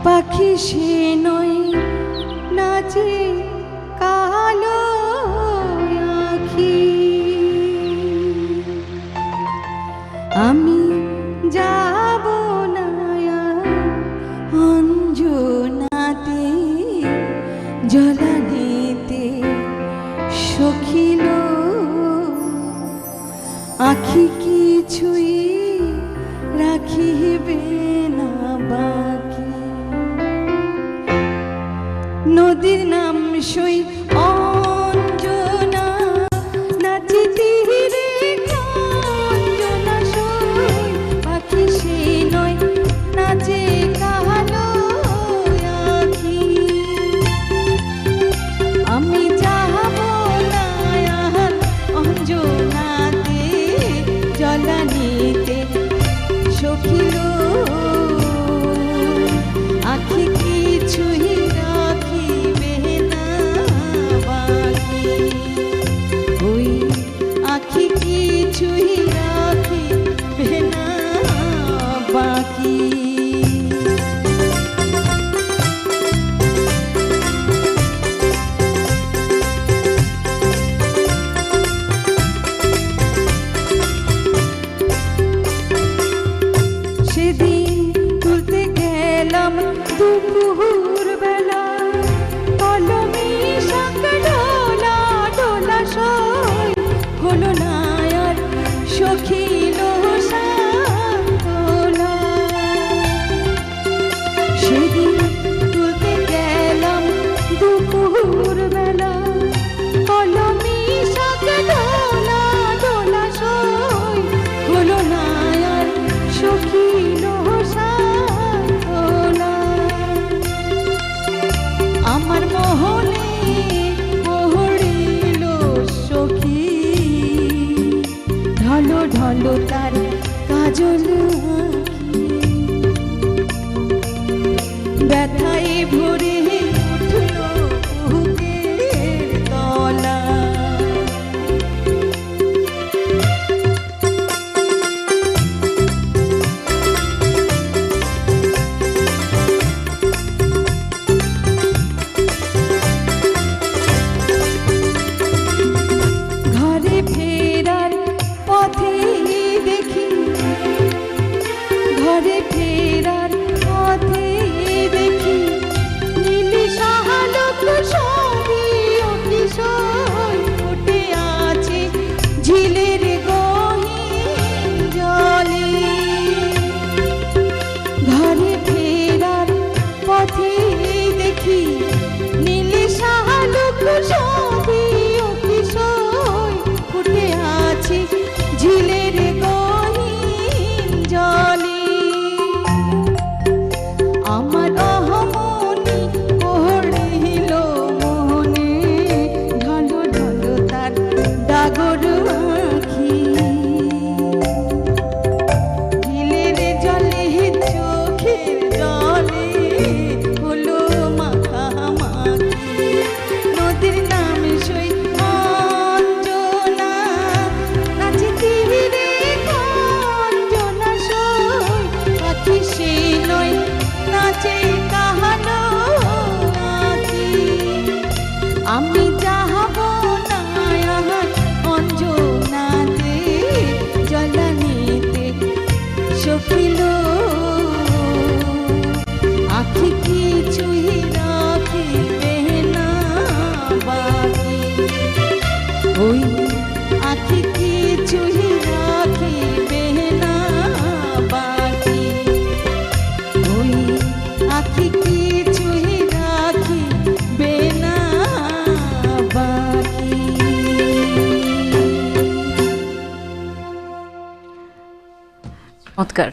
পাখি সে নয় নাচে কালো আখি, আমি যাব না অঞ্জনাতে জলানিতে সখিল আখি কিছুই রাখিবে না বাকি। নদীর নাম সই অঞ্জনা, নাচি তীরে অঞ্জনা সই, পাখি সে নয় নাচে কালো আখি, আমি যাব না অঞ্জনাতে জলানিতে সখিল আখি কিছুই রাখিবে না বাকি, ওই আখি কিছুই রাখিবে না বাকি। সেদিন তুলতে গেলাম দুপুর বেলা, কলমি শাক ঢোলা ঢোলা সই, হলো না আর সখিল সান্তনা। সেদিন তুলতে গেলাম দুপুর বেলা, কলমি শাক ঢোলা ঢোলা সই, হলো না আর সখিল সান্তনা। আমার মোহনে পড়িল সখী, ঢলো ঢলো তার কাজল আঁখি, ব্যথায় ভরে উঠল বুকের তলা। ঘরে ফেরার পথে দেখি, ঘরে ফেরার পথে দেখি, নীলি শাহালক সবই অতিশয় ফুটে আছে ঝিলের গহীন জলে। ঘরে ফেরার পথে দেখি, নীলি শাহালক সবই অতিশয় ফুটে আছে ঝিলের গহীন জলে। আমার অহমনি পড়িল মনে, ঢলো ঢলো তার ডাগর আঁখি, ঝিলের জলে চোখের জলে হলো মাখামাখি। নদীর নাম সই অঞ্জনা, নাচি তীরে অঞ্জনা সই, পাখি সে নয় নাচে কালো আখি, আমি যাব না অঞ্জনাতে জলানিতে সখিল আখি কিছুই রাখিবে না বাকি, ওই আখি কিছুই রাখিবে না বাকি, ওই আখি কিছুই রাখিবে না বাকি। চমৎকার।